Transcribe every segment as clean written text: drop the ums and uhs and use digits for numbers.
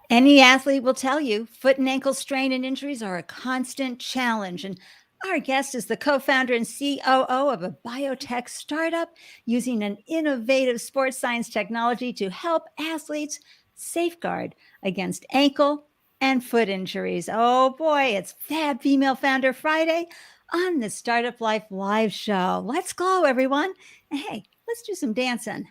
Any athlete will tell you foot and ankle strain and injuries are a constant challenge. And our guest is the co-founder and COO of a biotech startup using an innovative sports science technology to help athletes safeguard against ankle and foot injuries. Oh boy, it's Fab Female Founder Friday on the Startup Life Live show. Let's go, everyone. Hey, let's do some dancing.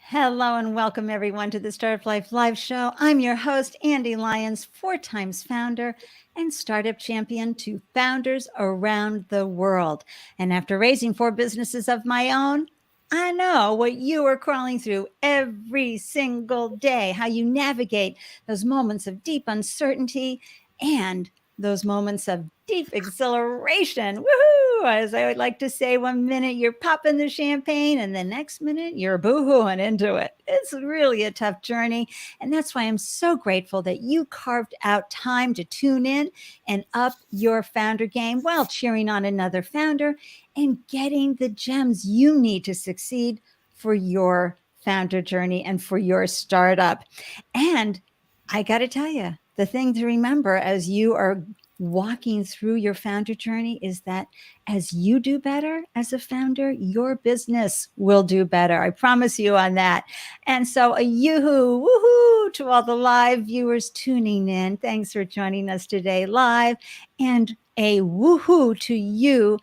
Hello and welcome everyone to the Startup Life Live show. I'm your host, Ande Lyons, 4 times founder and startup champion to founders around the world. And after raising 4 businesses of my own, I know what you are crawling through every single day, how you navigate those moments of deep uncertainty and those moments of deep exhilaration. Woohoo! As I would like to say, 1 minute you're popping the champagne and the next minute you're boohooing into it. It's really a tough journey. And that's why I'm so grateful that you carved out time to tune in and up your founder game while cheering on another founder and getting the gems you need to succeed for your founder journey and for your startup. And I got to tell you, the thing to remember as you are walking through your founder journey is that as you do better as a founder, your business will do better. I promise you on that. And so a yoo-hoo, woohoo to all the live viewers tuning in. Thanks for joining us today live. And a woohoo to you,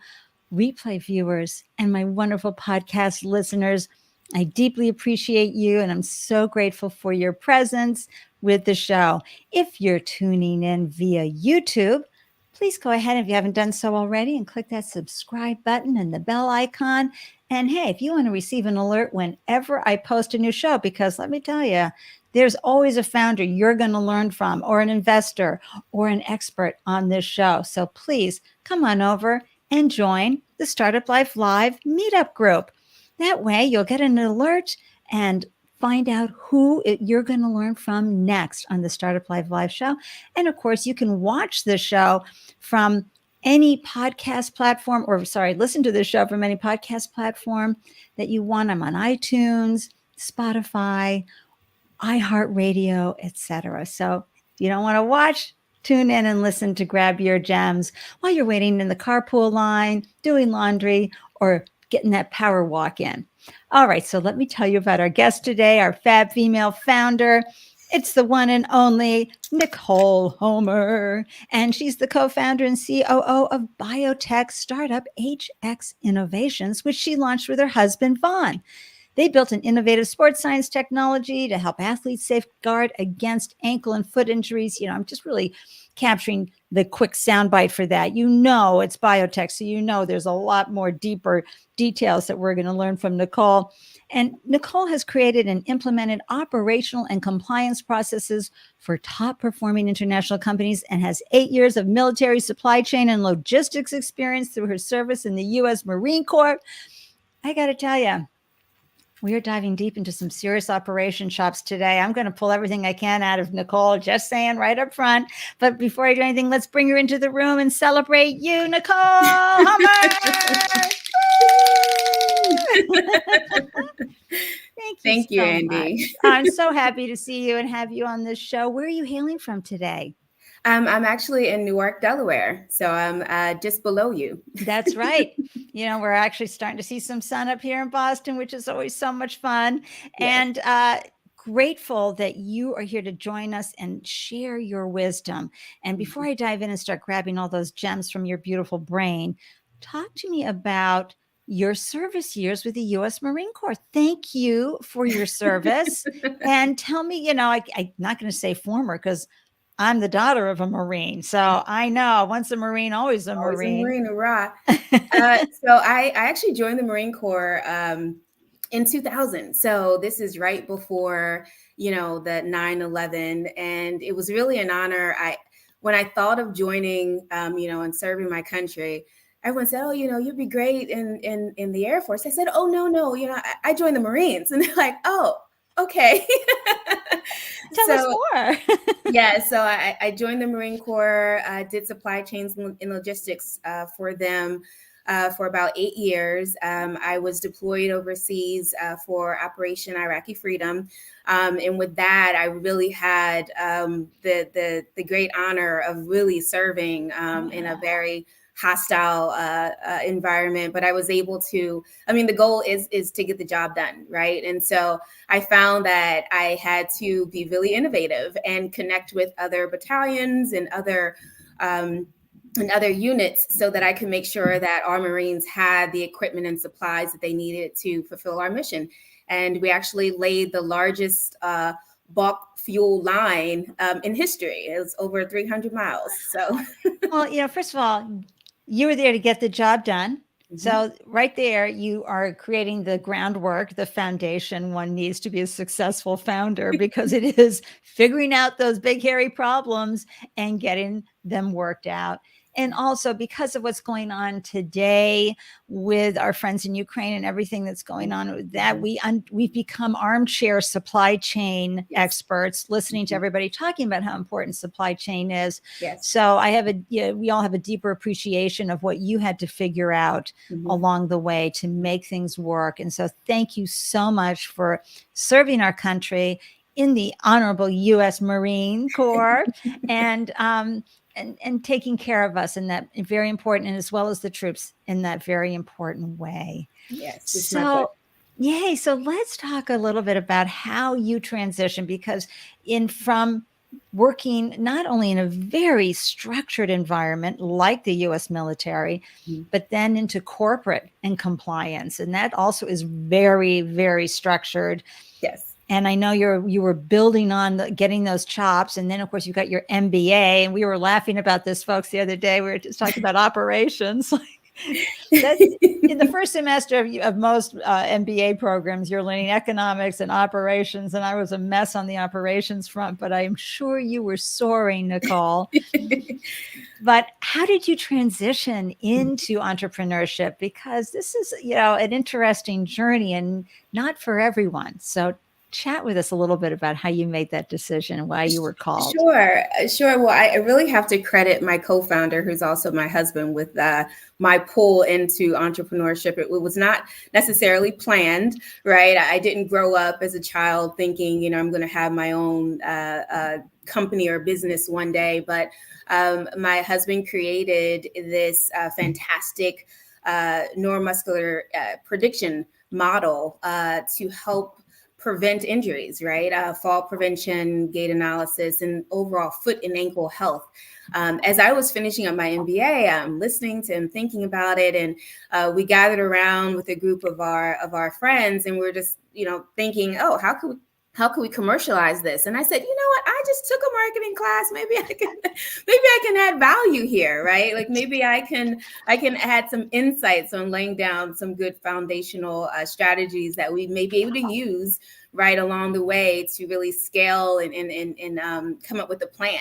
replay viewers and my wonderful podcast listeners. I deeply appreciate you, and I'm so grateful for your presence with the show. If you're tuning in via YouTube, please go ahead, if you haven't done so already, and click that subscribe button and the bell icon. And hey, if you want to receive an alert whenever I post a new show, because let me tell you, there's always a founder you're going to learn from, or an investor, or an expert on this show. So please come on over and join the Startup Life Live meetup group. That way you'll get an alert and find out who you're going to learn from next on the Startup Live Live show. And of course, you can watch the show from any podcast platform, listen to the show from any podcast platform that you want. I'm on iTunes, Spotify, iHeartRadio, etc. So if you don't want to watch, tune in and listen to grab your gems while you're waiting in the carpool line, doing laundry, or getting that power walk in. All right, so let me tell you about our guest today, our Fab Female Founder. It's the one and only Nicole Homer, and she's the co-founder and COO of Biotech startup HX Innovations, which she launched with her husband, Vaughn. They built an innovative sports science technology to help athletes safeguard against ankle and foot injuries. I'm just really capturing the quick soundbite for that. It's biotech, so there's a lot more deeper details that we're going to learn from Nicole. And Nicole has created and implemented operational and compliance processes for top performing international companies and has 8 years of military supply chain and logistics experience through her service in the U.S. Marine Corps. I got to tell you, we are diving deep into some serious operation shops today. I'm going to pull everything I can out of Nicole, just saying right up front. But before I do anything, let's bring her into the room and celebrate you, Nicole Homer. Thank you, Ande. I'm so happy to see you and have you on this show. Where are you hailing from today? I'm actually in Newark, Delaware. So I'm just below you. That's right. We're actually starting to see some sun up here in Boston, which is always so much fun. Yes. And grateful that you are here to join us and share your wisdom. And before I dive in and start grabbing all those gems from your beautiful brain, talk to me about your service years with the U.S. Marine Corps. Thank you for your service. And tell me, I'm not going to say former because I'm the daughter of a Marine. So I know once a Marine, always a Marine. Always a Marine, hurrah. So I actually joined the Marine Corps in 2000. So this is right before, the 9/11. And it was really an honor. When I thought of joining, and serving my country, everyone said, oh, you'd be great in the Air Force. I said, oh, no, I joined the Marines. And they're like, oh, Okay. Tell us So more. yeah, so I joined the Marine Corps, did supply chains and logistics for them for about 8 years. I was deployed overseas for Operation Iraqi Freedom, and with that, I really had the great honor of really serving in a very hostile environment. But I was able to. I mean, the goal is to get the job done, right? And so I found that I had to be really innovative and connect with other battalions and other units so that I could make sure that our Marines had the equipment and supplies that they needed to fulfill our mission. And we actually laid the largest bulk fuel line in history. It was over 300 miles. So, Well, first of all, you were there to get the job done. Mhm. So right there, you are creating the groundwork, the foundation one needs to be a successful founder, because it is figuring out those big, hairy problems and getting them worked out. And also because of what's going on today with our friends in Ukraine and everything that's going on with that, we've become armchair supply chain Yes. experts, listening to everybody talking about how important supply chain is. Yes. So we all have a deeper appreciation of what you had to figure out along the way to make things work. And so thank you so much for serving our country in the honorable U.S. Marine Corps and taking care of us in that very important, and as well as the troops in that very important way. Yes. It's my pleasure. So yay. So let's talk a little bit about how you transition, because from working not only in a very structured environment like the US military, but then into corporate and compliance. And that also is very, very structured. Yes. And I know you were building on getting those chops. And then, of course, you got your MBA. And we were laughing about this, folks, the other day. We were just talking about operations. In the first semester of most MBA programs, you're learning economics and operations. And I was a mess on the operations front, but I'm sure you were soaring, Nicole. But how did you transition into entrepreneurship? Because this is, an interesting journey and not for everyone. So chat with us a little bit about how you made that decision and why you were called. Sure. Well, I really have to credit my co-founder, who's also my husband, with my pull into entrepreneurship. It was not necessarily planned, right? I didn't grow up as a child thinking, I'm going to have my own company or business one day. But my husband created this fantastic neuromuscular prediction model to help prevent injuries, right? Fall prevention, gait analysis, and overall foot and ankle health. As I was finishing up my MBA, I'm listening to him, thinking about it, and we gathered around with a group of our friends, and we're just, thinking, oh, how could we commercialize this? And I said, you know what? I just took a marketing class. Maybe I can add value here, right? Like maybe I can add some insights on laying down some good foundational strategies that we may be able to use right along the way to really scale and come up with a plan.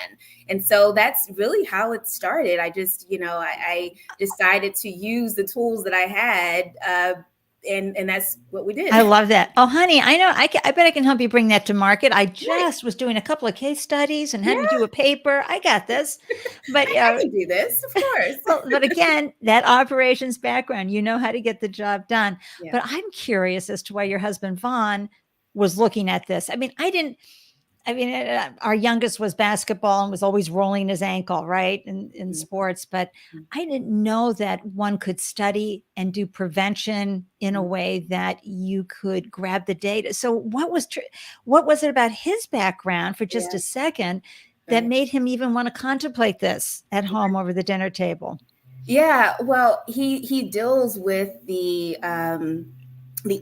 And so that's really how it started. I just, I decided to use the tools that I had. And that's what we did. I love that. Oh, honey, I know. I bet I can help you bring that to market. I just was doing a couple of case studies and had to do a paper. I got this. But I can do this, of course. but again, that operations background, you know how to get the job done. Yeah. But I'm curious as to why your husband, Vaughn, was looking at this. I mean, our youngest was basketball and was always rolling his ankle, right, in sports. But I didn't know that one could study and do prevention in a way that you could grab the data. So what was it about his background, for just a second, that made him even want to contemplate this at home over the dinner table? Yeah, well, he deals with the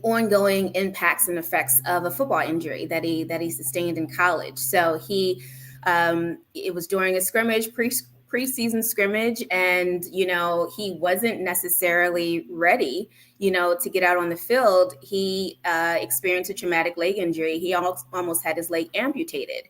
ongoing impacts and effects of a football injury that he sustained in college. So it was during a scrimmage, preseason scrimmage, and he wasn't necessarily ready, to get out on the field. He experienced a traumatic leg injury. He almost had his leg amputated.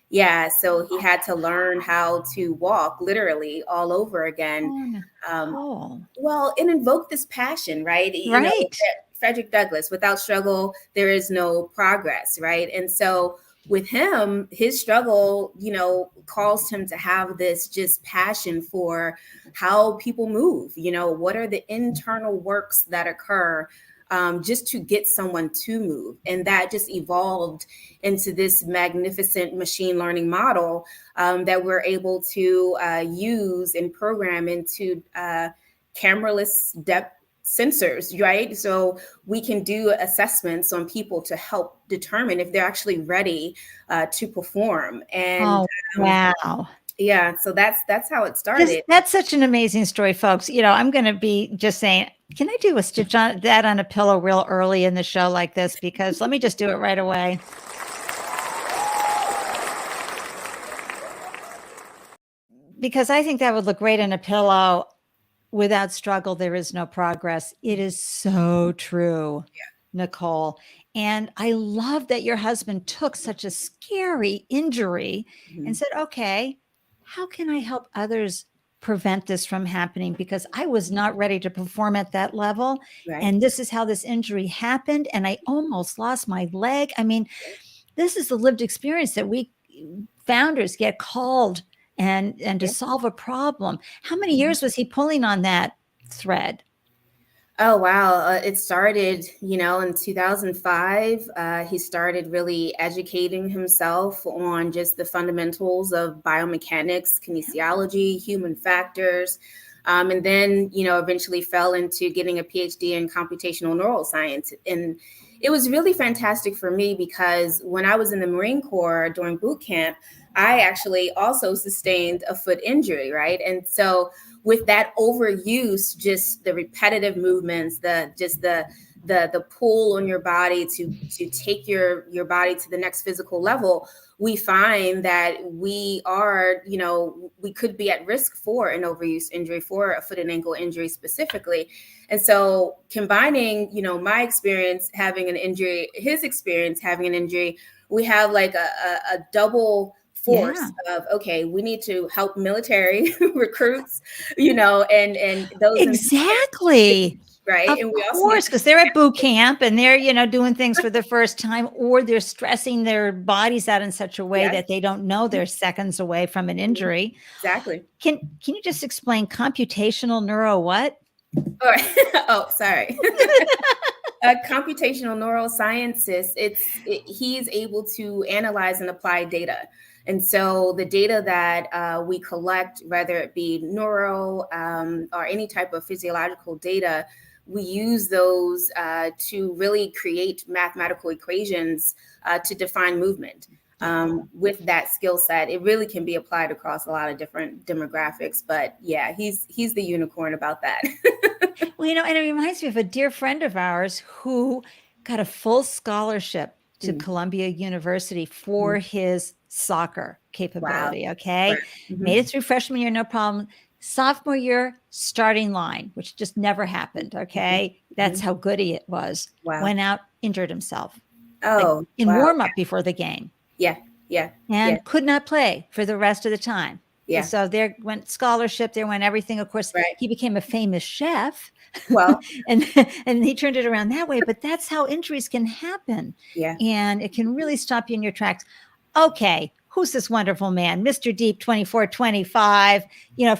Yeah, so he had to learn how to walk literally all over again. Well, it invoked this passion, right? Right. Frederick Douglass, without struggle, there is no progress, right? And so with him, his struggle, caused him to have this just passion for how people move. What are the internal works that occur just to get someone to move? And that just evolved into this magnificent machine learning model that we're able to use and program into cameraless depth sensors, right? So we can do assessments on people to help determine if they're actually ready to perform. And wow. Yeah, so that's how it started. That's such an amazing story, folks. I'm going to be just saying, can I do a stitch on that on a pillow real early in the show like this? Because let me just do it right away. Because I think that would look great in a pillow. Without struggle, there is no progress. It is so true, Nicole. And I love that your husband took such a scary injury and said, okay, how can I help others prevent this from happening? Because I was not ready to perform at that level. Right. And this is how this injury happened. And I almost lost my leg. I mean, this is the lived experience that we founders get called and to solve a problem. How many years was he pulling on that thread? Oh, wow. It started, in 2005. He started really educating himself on just the fundamentals of biomechanics, kinesiology, human factors. And then, eventually fell into getting a PhD in computational neuroscience. And it was really fantastic for me because when I was in the Marine Corps during boot camp, I actually also sustained a foot injury, right? And so with that overuse, just the repetitive movements, the pull on your body to take your body to the next physical level, we find that we are, we could be at risk for an overuse injury, for a foot and ankle injury specifically. And so combining, my experience having an injury, his experience having an injury, we have like a double force of, okay, we need to help military recruits, and those exactly. Right. Of and we course, because they're at boot camp and they're, doing things for the first time, or they're stressing their bodies out in such a way that they don't know they're seconds away from an injury. Exactly. Can you just explain computational neuro what? Oh, sorry. A computational neuroscientist, he's able to analyze and apply data. And so the data that we collect, whether it be neuro or any type of physiological data, we use those to really create mathematical equations to define movement. With that skill set, it really can be applied across a lot of different demographics. But yeah, he's the unicorn about that. Well, and it reminds me of a dear friend of ours who got a full scholarship to Columbia University for his soccer capability. Wow. Okay. Right. Made it through freshman year, no problem. Sophomore year, starting line, which just never happened. Okay. That's how good he was. Wow. Went out, injured himself. Oh, like in warm up before the game. Yeah. And could not play for the rest of the time. Yeah. So there went scholarship, there went everything. Of course, he became a famous chef. Well, and he turned it around that way. But that's how injuries can happen. Yeah. And it can really stop you in your tracks. Okay. Who's this wonderful man? Mr. Deep 2425.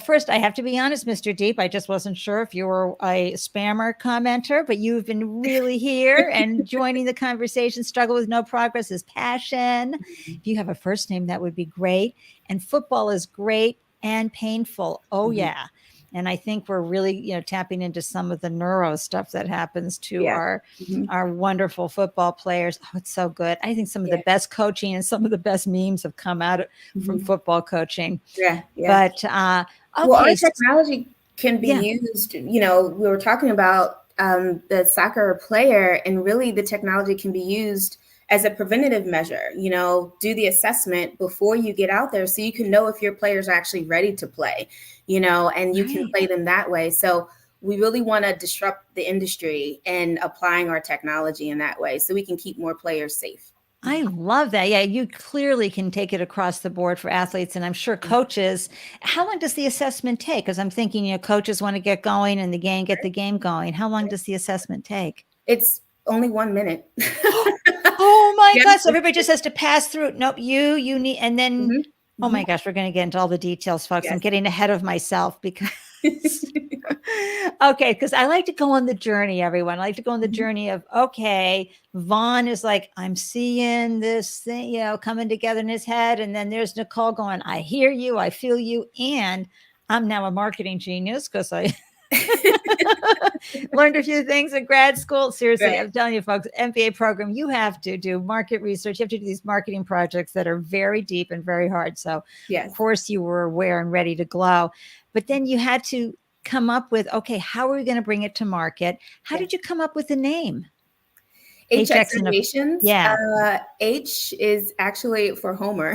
First I have to be honest, Mr. Deep, I just wasn't sure if you were a spammer commenter, but you've been really here and joining the conversation. Struggle with no progress is passion. If you have a first name, that would be great. And football is great and painful. Oh yeah. And I think we're really, tapping into some of the neuro stuff that happens to our wonderful football players. Oh, it's so good. I think some of the best coaching and some of the best memes have come out from football coaching. Yeah. But okay. Well, our technology can be used. We were talking about the soccer player, and really the technology can be used as a preventative measure. Do the assessment before you get out there so you can know if your players are actually ready to play, and you can play them that way. So we really want to disrupt the industry and applying our technology in that way so we can keep more players safe. I love that. Yeah, you clearly can take it across the board for athletes, and I'm sure coaches. How long does the assessment take? Because I'm thinking, coaches want to get going and get the game going. How long does the assessment take? It's only 1 minute. Oh my Yeah. gosh. So everybody just has to pass through. Nope. You need, and then, Mhm, oh mhm. my gosh, we're going to get into all the details, folks. I'm Yes. getting ahead of myself because, okay, because I like to go on the journey, everyone. I like to go on the Mhm. journey of, okay, Vaughn is like, I'm seeing this thing, coming together in his head. And then there's Nicole going, I hear you, I feel you. And I'm now a marketing genius because I learned a few things in grad school. Seriously, Right. I'm telling you, folks, MBA program, you have to do market research. You have to do these marketing projects that are very deep and very hard. So, of Yes. course, you were aware and ready to glow. But then you had to come up with, okay, how are we going to bring it to market? How Yeah. did you come up with the name? HX HX and Innovations. yeah. H is actually for Homer.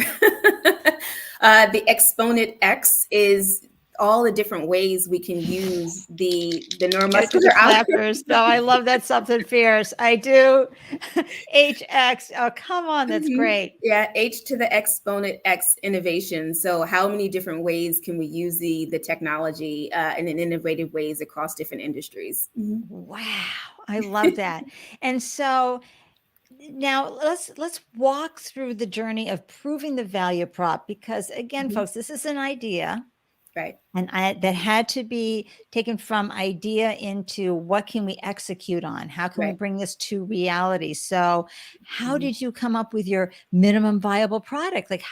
The exponent X is all the different ways we can use the Get it to the neuromuscular output. clappers. No, I love that, something fierce. I do. HX. Oh, come on. That's Mhm. great. Yeah, H to the exponent X innovation. So, how many different ways can we use the technology in an innovative ways across different industries? Mhm. Wow. I love that. And so now let's walk through the journey of proving the value prop because again, Mhm. folks, this is an idea Right. and that had to be taken from idea into what can we execute on? How can we Right. bring this to reality? So, how Mhm. did you come up with your minimum viable product? Like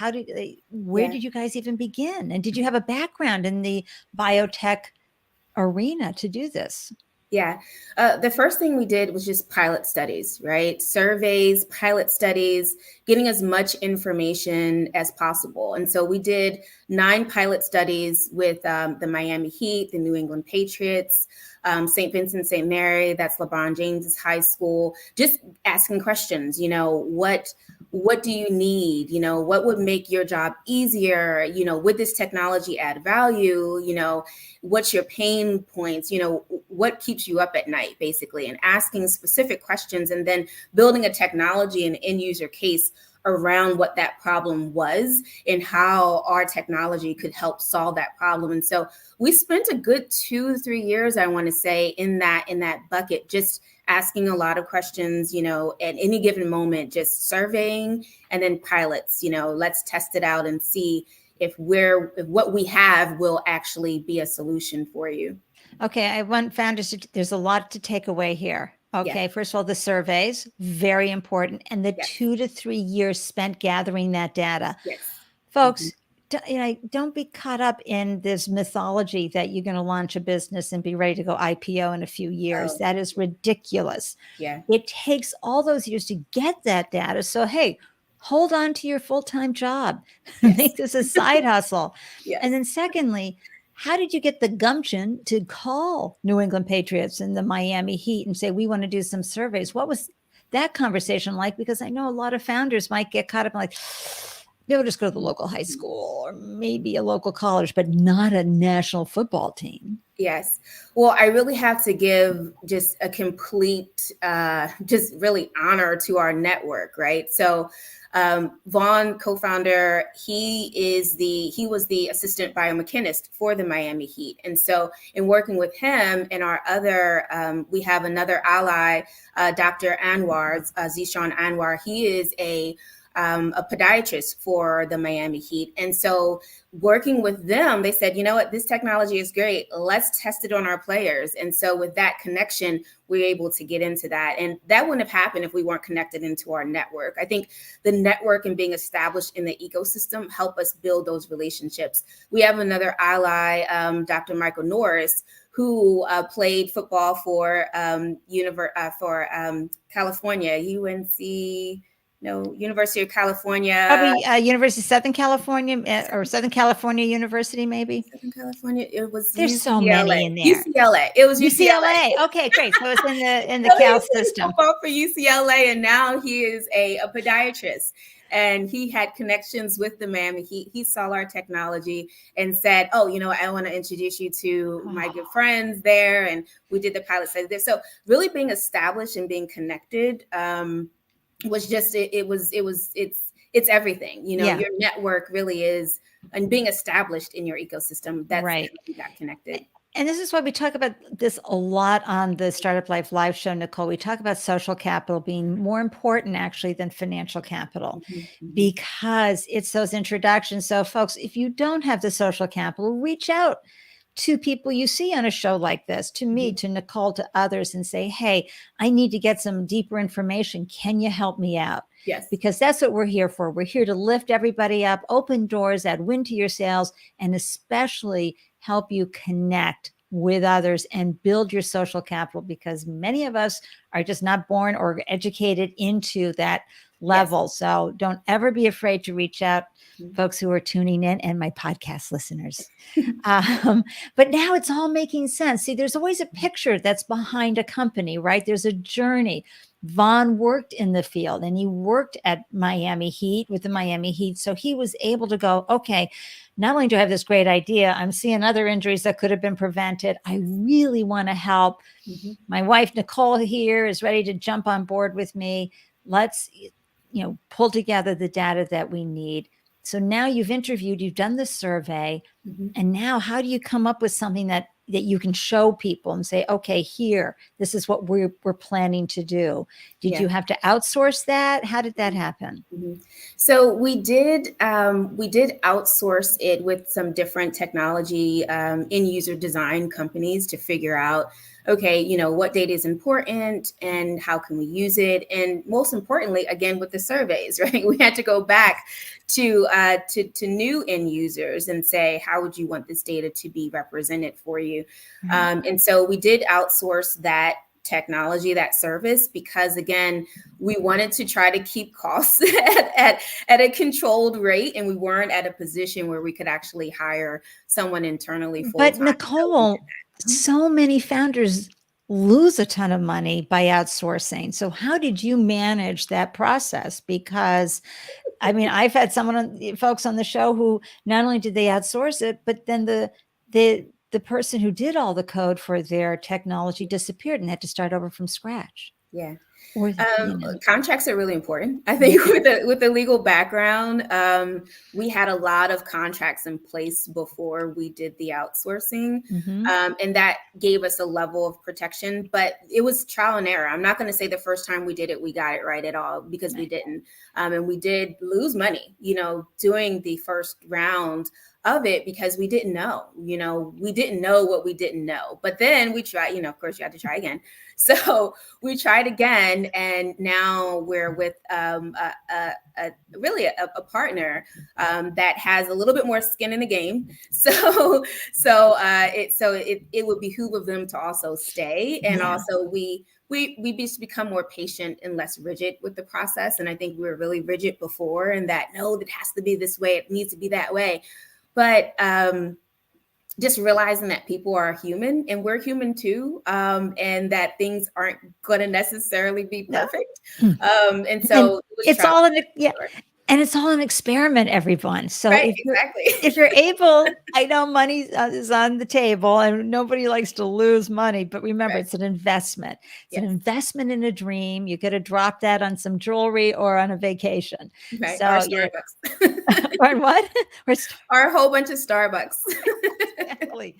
where Yeah. did you guys even begin? And did you have a background in the biotech arena to do this? Yeah. The first thing we did was just pilot studies, right? Surveys, pilot studies, getting as much information as possible. And so we did 9 pilot studies with the Miami Heat, the New England Patriots, St. Vincent, St. Mary, that's LeBron James's high school, just asking questions, what do you need? What would make your job easier? Would this technology add value? What's your pain points? What keeps you up at night, basically, and asking specific questions and then building a technology and end user case around what that problem was and how our technology could help solve that problem. And so we spent a good 2 to 3 years, I want to say, in that bucket, just asking a lot of questions, at any given moment, just surveying and then pilots, let's test it out and see if what we have will actually be a solution for you. Okay, I want founders there's a lot to take away here. Yes. Okay, first of all, the surveys, very important, and the Yes. 2 to 3 years spent gathering that data. Yes. Mm-hmm. Folks, don't be caught up in this mythology that you're going to launch a business and be ready to go IPO in a few years. Oh, That is ridiculous. yeah. It takes all those years to get that data. So, hey, hold on to your full-time job. Yes. Make this a side hustle. And Yes. then secondly, how did you get the gumption to call New England Patriots and the Miami Heat and say, we want to do some surveys? What was that conversation like? Because I know a lot of founders might get caught up in like, they'll just go to the local high school or maybe a local college, but not a national football team. Yes. Well, I really have to give just a complete, just really honor to our network, right? So, Vaughn, co-founder, he was the assistant biomechanist for the Miami Heat. And so in working with him and our other, we have another ally, Dr. Anwar, Zishan Anwar. He is a podiatrist for the Miami Heat. And so working with them, they said, you know what, this technology is great. Let's test it on our players. And so with that connection, we're able to get into that. And that wouldn't have happened if we weren't connected into our network. I think the network and being established in the ecosystem help us build those relationships. We have another ally, Dr. Michael Norris, who played football for California, University of California. Probably University of Southern California or Southern California University, maybe. Southern California. It was There's UCLA. so many in there. UCLA. It was UCLA. Okay, great. So it's in the So he Cal played system. football for UCLA, and now he is a podiatrist. And he had connections with the Miami Heat. He saw our technology and said, "Oh, I want to introduce you to my good friends there." And we did the pilot study there. So really being established and being connected was just it's everything. Yeah. Your network really is, and being established in your ecosystem. That's right. how we got connected. And this is why we talk about this a lot on the Startup Life Live show, Nicole. We talk about social capital being more important actually than financial capital because it's those introductions. So folks, if you don't have the social capital, reach out to people you see on a show like this, to me, to Nicole, to others, and say, hey, I need to get some deeper information. Can you help me out? Yes. Because that's what we're here for. We're here to lift everybody up, open doors, add wind to your sails, and especially help you connect with others and build your social capital, because many of us are just not born or educated into that level. Yes. So don't ever be afraid to reach out, folks who are tuning in and my podcast listeners. But now it's all making sense. See, there's always a picture that's behind a company, right? There's a journey. Vaughn worked in the field and he worked at Miami Heat with the Miami Heat. So he was able to go, okay, not only do I have this great idea, I'm seeing other injuries that could have been prevented. I really want to help. My wife, Nicole, here is ready to jump on board with me. Let's, pull together the data that we need. So now you've interviewed, you've done the survey, and now how do you come up with something that you can show people and say, okay, here, this is what we're planning to do. Did you have to outsource that? How did that happen? So we did outsource it with some different technology in user design companies to figure out, okay, what data is important and how can we use it? And most importantly, again, with the surveys, right? We had to go back to new end users and say, how would you want this data to be represented for you? And so we did outsource that technology, that service, because again, we wanted to try to keep costs at a controlled rate, and we weren't at a position where we could actually hire someone internally full-time. But Nicole, so many founders lose a ton of money by outsourcing. So how did you manage that process? Because I mean, I've had folks on the show who not only did they outsource it, but then the person who did all the code for their technology disappeared and had to start over from scratch. Yeah. Contracts are really important. I think with the legal background, we had a lot of contracts in place before we did the outsourcing. And that gave us a level of protection, but it was trial and error. I'm not going to say the first time we did it, we got it right at all, because we didn't. And we did lose money, doing the first round of it, because we didn't know, we didn't know what we didn't know. But then we tried, of course you had to try again. So we tried again, and now we're with really a partner that has a little bit more skin in the game. So it would behoove of them to also stay, and also we just become more patient and less rigid with the process. And I think we were really rigid before, and that no, it has to be this way, it needs to be that way. But just realizing that people are human and we're human too, and that things aren't going to necessarily be perfect. And so it's all and it's all an experiment, everyone. So if you're able, I know money is on the table and nobody likes to lose money, but remember, it's an investment. It's an investment in a dream. You got to drop that on some jewelry or on a vacation. Right. So or Starbucks. Or what? Or a whole bunch of Starbucks. Exactly.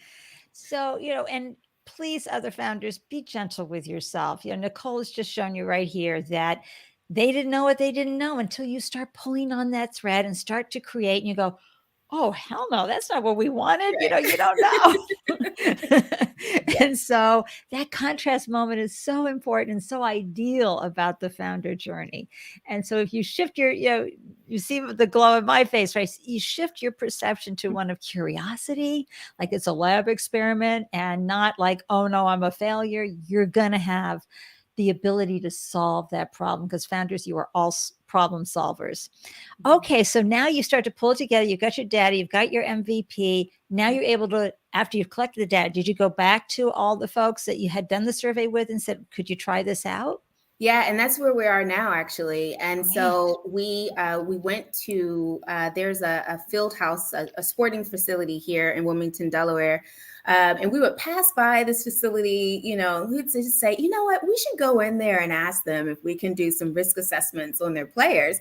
So, and please, other founders, be gentle with yourself. Nicole has just shown you right here that they didn't know what they didn't know until you start pulling on that thread and start to create, and you go, oh, hell no, that's not what we wanted. Right. You don't know. And so that contrast moment is so important and so ideal about the founder journey. And so if you shift your, you see the glow in my face, right? You shift your perception to one of curiosity, like it's a lab experiment, and not like, oh no, I'm a failure. You're going to have the ability to solve that problem, because founders, you are all problem solvers. Okay, so now you start to pull it together. You've got your data, you've got your MVP. Now you're able to, after you've collected the data, did you go back to all the folks that you had done the survey with and said, could you try this out? Yeah, and that's where we are now, actually. And so we went to, there's a field house, a sporting facility here in Wilmington, Delaware, And we would pass by this facility, we'd just say, you know what, we should go in there and ask them if we can do some risk assessments on their players.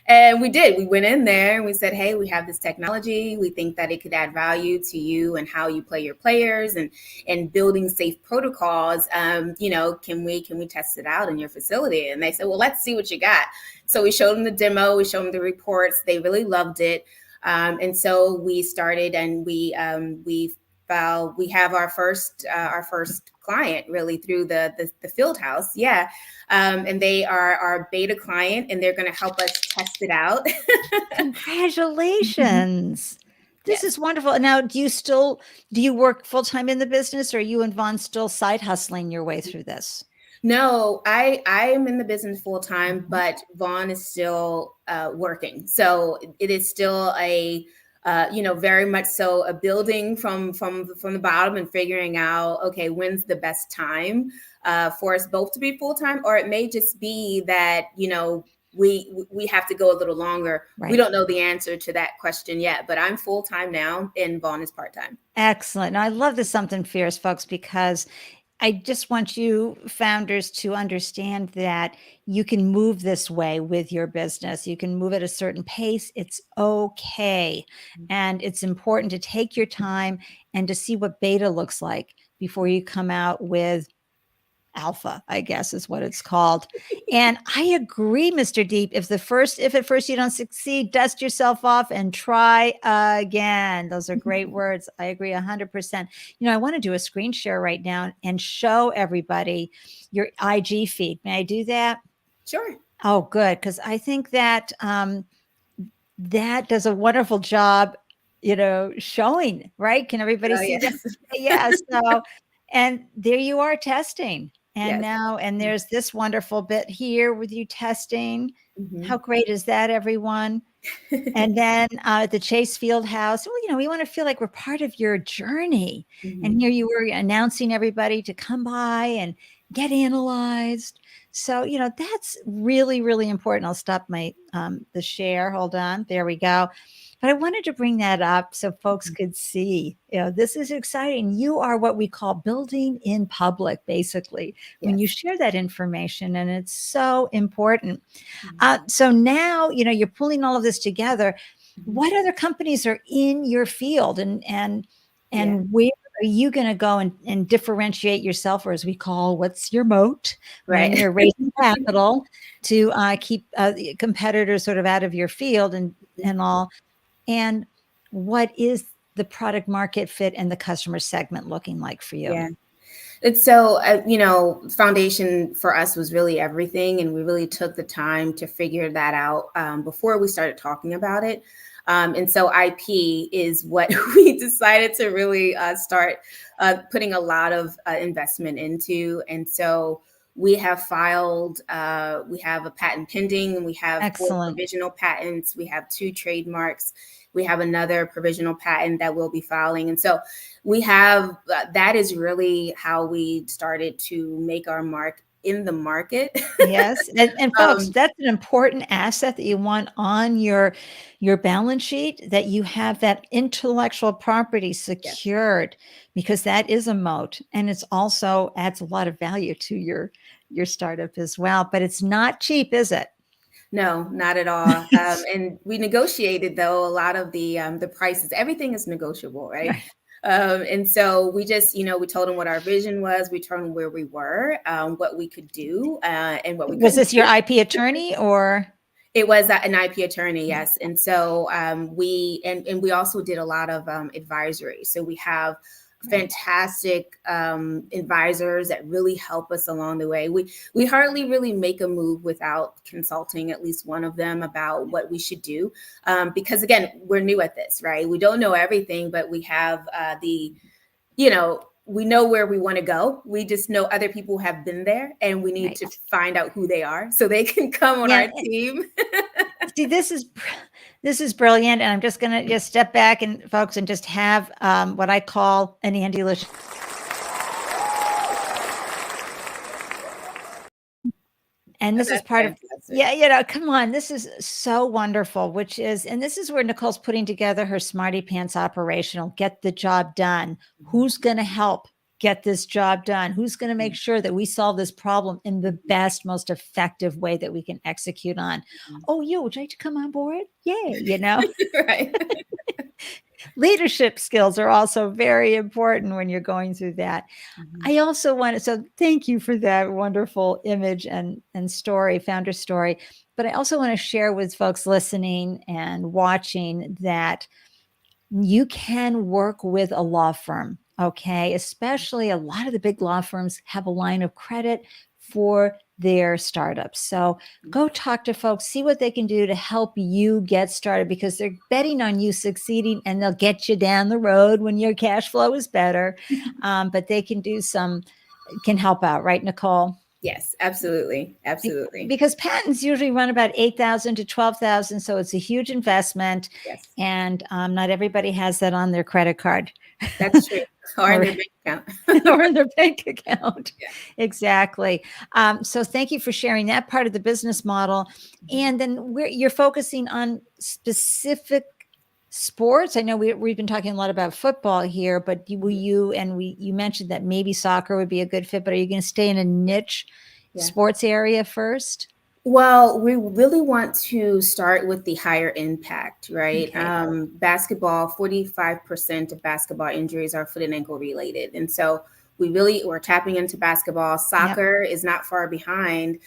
And we did. We went in there and we said, hey, we have this technology. We think that it could add value to you and how you play your players and building safe protocols. Can we test it out in your facility? And they said, well, let's see what you got. So we showed them the demo. We showed them the reports. They really loved it. And so we started, and we have our first client really through the field house. Yeah. And they are our beta client, and they're going to help us test it out. Congratulations. This is wonderful. Now, do you work full-time in the business, or are you and Vaughn still side hustling your way through this? No, I am in the business full time, but Vaughn is still working. So it is still very much so a building from the bottom and figuring out, okay, when's the best time for us both to be full time, or it may just be that we have to go a little longer. Right. We don't know the answer to that question yet, but I'm full time now, and Vaughn is part time. Excellent. Now, I love this Something Fierce, folks, because I just want you founders to understand that you can move this way with your business. You can move at a certain pace. It's okay. And it's important to take your time and to see what beta looks like before you come out with alpha, I guess is what it's called. And I agree, Mr. Deep. If at first you don't succeed, dust yourself off and try again. Those are great words. I agree 100%. I want to do a screen share right now and show everybody your IG feed. May I do that? Sure. Oh, good. Because I think that that does a wonderful job, showing, right? Can everybody see that? Yes. So, and there you are testing. And now, and there's this wonderful bit here with you testing. How great is that, everyone? And then at the Chase Field House, we want to feel like we're part of your journey. And here you were announcing everybody to come by and get analyzed. So, that's really, really important. I'll stop the share. Hold on. There we go. But I wanted to bring that up so folks could see, this is exciting. You are what we call building in public, basically, when you share that information, and it's so important. So now, you're pulling all of this together. What other companies are in your field, and where are you going to go and differentiate yourself, or as we call, what's your moat, when you're raising capital to keep the competitors sort of out of your field and all? And what is the product market fit and the customer segment looking like for you? Yeah. It's so, foundation for us was really everything. And we really took the time to figure that out before we started talking about it. And so IP is what we decided to really start putting a lot of investment into. And so we have filed, we have a patent pending, and we have 4 provisional patents. We have 2 trademarks. We have another provisional patent that we'll be filing. And so we have, that is really how we started to make our mark in the market. Yes. And folks, that's an important asset that you want on your balance sheet, that you have that intellectual property secured, because that is a moat. And it's also adds a lot of value to your startup as well. But it's not cheap, is it? No, not at all. And we negotiated, though, a lot of the prices. Everything is negotiable, right? And so we just, we told them what our vision was. We told them where we were, what we could do, and what we was this your IP attorney, or? It was an IP attorney, yes. And so we also did a lot of advisory. So we have fantastic advisors that really help us along the way. We hardly really make a move without consulting at least one of them about what we should do, because again, we're new at this, right? We don't know everything, but we have we know where we want to go. We just know other people have been there, and we need to find out who they are so they can come on our team. See, this is brilliant. And I'm just going to step back, and folks, and just have what I call an Ande. And this is part of answer. Yeah, come on. This is so wonderful, and this is where Nicole's putting together her Smarty Pants operational, get the job done. Who's going to help get this job done? Who's going to make sure that we solve this problem in the best, most effective way that we can execute on? Oh, would you like to come on board? Yay, Right. Leadership skills are also very important when you're going through that. I also so thank you for that wonderful image and story, founder story. But I also want to share with folks listening and watching that you can work with a law firm, okay? Especially a lot of the big law firms have a line of credit for their startups. So go talk to folks, see what they can do to help you get started, because they're betting on you succeeding, and they'll get you down the road when your cash flow is better. But they can can help out, right, Nicole? Yes, absolutely. Absolutely. Because patents usually run about $8,000 to $12,000. So it's a huge investment. Yes. And not everybody has that on their credit card. That's true. Or in their bank account. Or in their bank account. Yeah. Exactly. So thank you for sharing that part of the business model. And then you're focusing on specific sports. I know we've been talking a lot about football here, but you mentioned that maybe soccer would be a good fit, but are you going to stay in a niche sports area first? Well, we really want to start with the higher impact, right? Okay. Basketball, 45% of basketball injuries are foot and ankle related. And so we're tapping into basketball. Soccer is not far behind.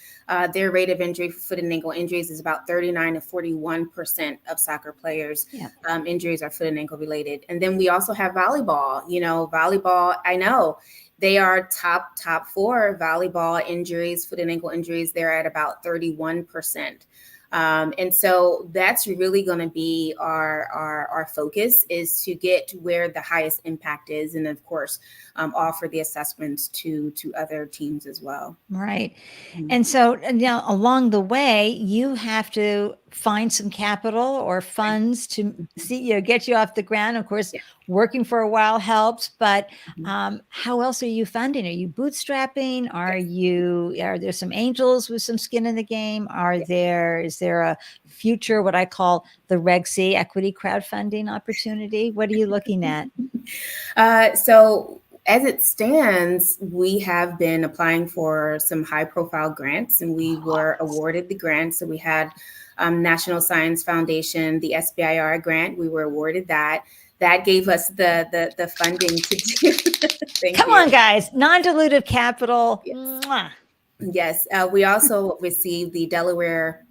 Their rate of injury for foot and ankle injuries is about 39 to 41% of soccer players. Injuries are foot and ankle related. And then we also have volleyball. Volleyball, I know they are top 4 volleyball injuries, foot and ankle injuries. They're at about 31%. And so that's really going to be our focus, is to get where the highest impact is. And of course, offer the assessments to other teams as well. Right. And so now along the way, you have to find some capital or funds to get you off the ground. Of course, working for a while helps, but how else are you funding? Are you bootstrapping? Are there some angels with some skin in the game? Is there a future, what I call the Reg C equity crowdfunding opportunity? What are you looking at? So as it stands, we have been applying for some high profile grants, and we were awarded the grants. So we had National Science Foundation, the SBIR grant. We were awarded that. That gave us the funding to do. Come on, guys. Non-dilutive capital. Yes. We also received the Delaware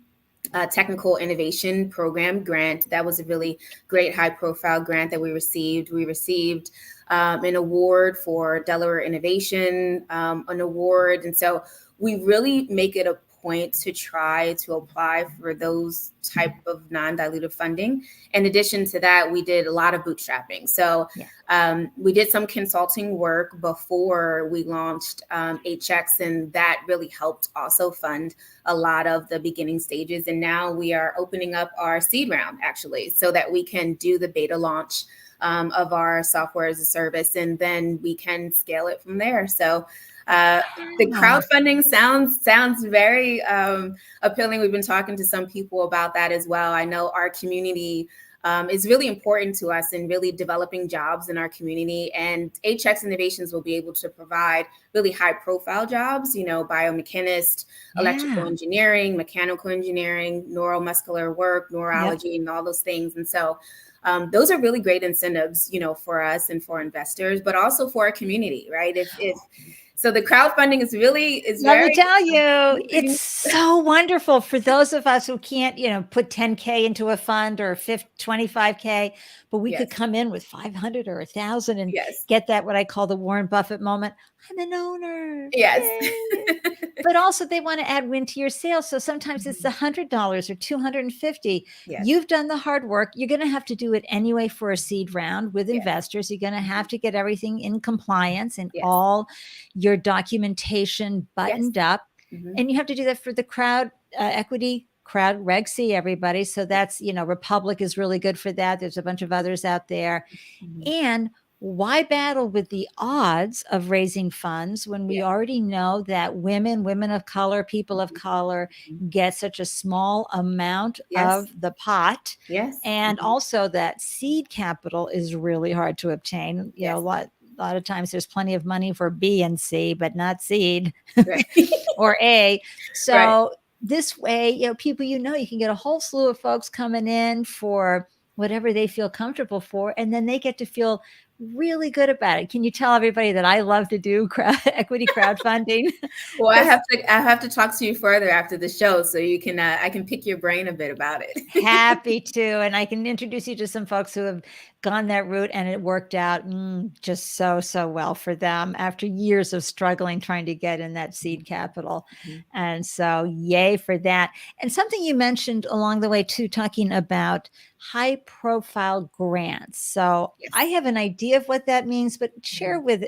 Technical Innovation Program grant. That was a really great high profile grant that we received. We received an award for Delaware Innovation, an award. And so we really make it a point to try to apply for those type of non-dilutive funding. In addition to that, we did a lot of bootstrapping. So we did some consulting work before we launched HX, and that really helped also fund a lot of the beginning stages. And now we are opening up our seed round, actually, so that we can do the beta launch of our software as a service, and then we can scale it from there. So the crowdfunding sounds very appealing. We've been talking to some people about that as well. I know our community is really important to us in really developing jobs in our community, and HX Innovations will be able to provide really high profile jobs, biomechanist, electrical engineering, mechanical engineering, neuromuscular work, neurology, and all those things. And so those are really great incentives, for us and for investors, but also for our community, right? So the crowdfunding is Let me tell you, it's so wonderful for those of us who can't, put 10K into a fund or 25K, but we could come in with 500 or 1,000 and get that, what I call the Warren Buffett moment. I'm an owner. Yes. But also they want to add wind to your sails. So sometimes it's $100 or $250. You've done the hard work. You're going to have to do it anyway for a seed round with investors. You're going to have to get everything in compliance and all your documentation buttoned up. And you have to do that for the crowd equity crowd Reg C, everybody. So that's, Republic is really good for that. There's a bunch of others out there. And why battle with the odds of raising funds when we already know that women of color, people of color get such a small amount of the pot? Yes. And also that seed capital is really hard to obtain. You know, a lot of times there's plenty of money for B and C, but not seed or A. So this way, you know, people, you know, you can get a whole slew of folks coming in for whatever they feel comfortable for, and then they get to feel really good about it. Can you tell everybody that I love to do equity crowdfunding? Well, I have to talk to you further after the show so you can I can pick your brain a bit about it. Happy to, and I can introduce you to some folks who have gone that route and it worked out just so well for them after years of struggling trying to get in that seed capital. And so yay for that. And something you mentioned along the way too, talking about high profile grants. So I have an idea of what that means, but share with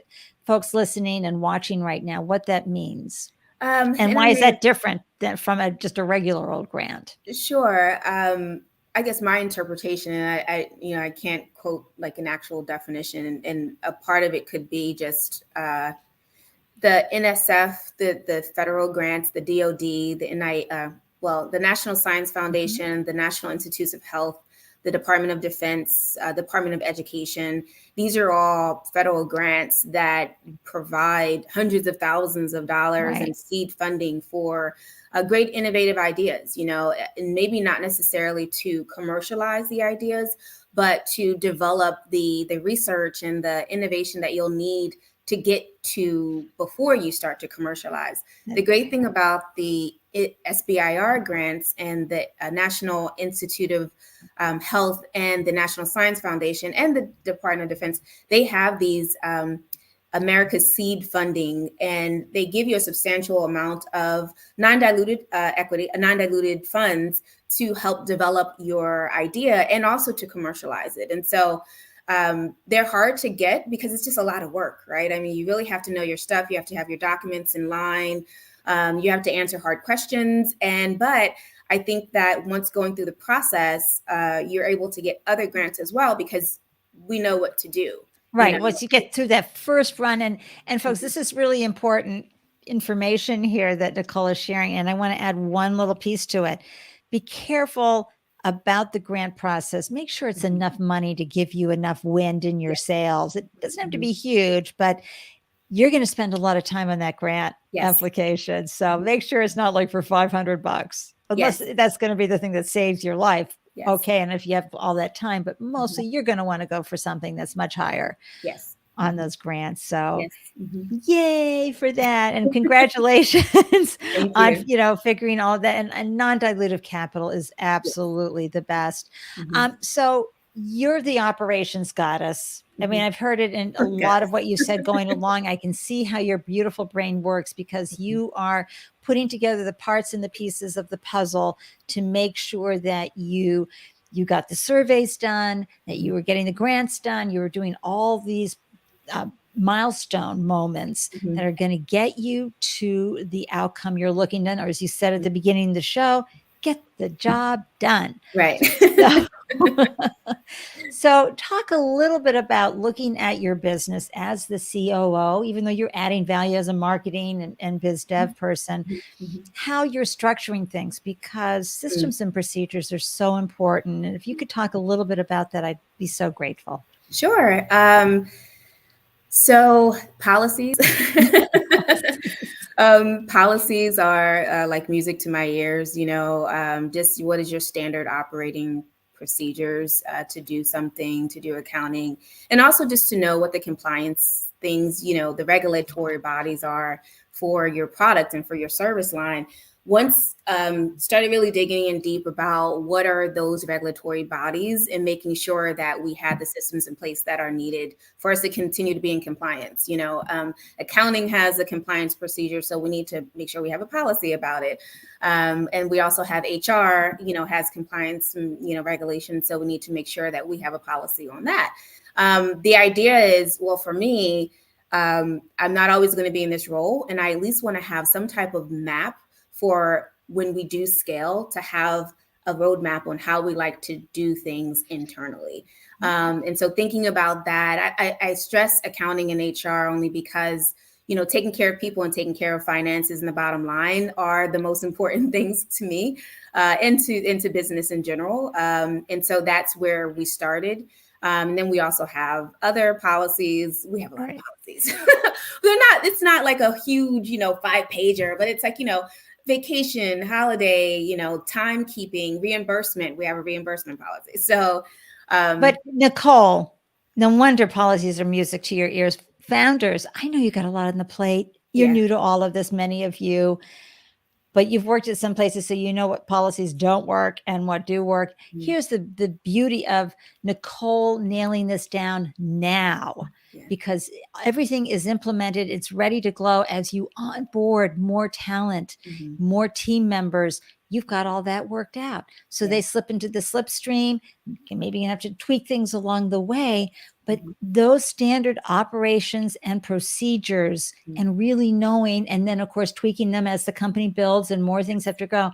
folks listening and watching right now what that means. And why is that different than from just a regular old grant? Sure. I guess my interpretation, and I can't quote like an actual definition, and a part of it could be just the NSF, the federal grants, the DoD, the National Science Foundation, the National Institutes of Health, the Department of Defense, Department of Education. These are all federal grants that provide hundreds of thousands of dollars in seed funding for great innovative ideas, you know, and maybe not necessarily to commercialize the ideas, but to develop the research and the innovation that you'll need to get to before you start to commercialize. The great thing about the SBIR grants and the National Institute of Health and the National Science Foundation and the Department of Defense, they have these America's Seed funding, and they give you a substantial amount of non-diluted equity, non-diluted funds to help develop your idea and also to commercialize it. And so they're hard to get because it's just a lot of work, right? I mean, you really have to know your stuff. You have to have your documents in line. You have to answer hard questions. But I think that once going through the process, you're able to get other grants as well because we know what to do. Right. You know? Once you get through that first run, and folks, this is really important information here that Nicole is sharing. And I want to add one little piece to it. Be careful about the grant process. Make sure it's enough money to give you enough wind in your sails. It doesn't have to be huge, but you're going to spend a lot of time on that grant application. So make sure it's not like for $500, unless that's going to be the thing that saves your life. Okay. And if you have all that time, but mostly you're going to want to go for something that's much higher on those grants. So yay for that. And congratulations on, you know, figuring all that. And non-dilutive capital is absolutely the best. So you're the operations goddess. I mean, I've heard it in a lot of what you said going along. I can see how your beautiful brain works because you are putting together the parts and the pieces of the puzzle to make sure that you got the surveys done, that you were getting the grants done, you were doing all these milestone moments that are going to get you to the outcome you're looking at, or as you said at the beginning of the show, get the job done. Right. So talk a little bit about looking at your business as the COO, even though you're adding value as a marketing and biz dev person, how you're structuring things, because systems and procedures are so important. And if you could talk a little bit about that, I'd be so grateful. Sure. So policies, policies are like music to my ears, you know, just what is your standard operating procedures to do something, to do accounting, and also just to know what the compliance things, you know, the regulatory bodies are for your product and for your service line. Once started really digging in deep about what are those regulatory bodies and making sure that we had the systems in place that are needed for us to continue to be in compliance. You know, accounting has a compliance procedure, so we need to make sure we have a policy about it. And we also have HR, you know, has compliance and, you know, regulations, so we need to make sure that we have a policy on that. The idea is, well, for me, I'm not always going to be in this role, and I at least want to have some type of map for when we do scale, to have a roadmap on how we like to do things internally. And so thinking about that, I stress accounting and HR only because, taking care of people and taking care of finances and the bottom line are the most important things to me, into business in general. And so that's where we started. And then we also have other policies. We have a lot of policies. It's not like a huge, 5-pager, but it's like, vacation, holiday, timekeeping, reimbursement. We have a reimbursement policy. So, but Nicole, no wonder policies are music to your ears. Founders, I know you got a lot on the plate. You're new to all of this, many of you, but you've worked at some places, so you know what policies don't work and what do work. Here's the beauty of Nicole nailing this down now, because everything is implemented. It's ready to glow as you onboard more talent, more team members. You've got all that worked out. So they slip into the slipstream. Maybe you have to tweak things along the way, but those standard operations and procedures and really knowing, and then of course, tweaking them as the company builds and more things have to go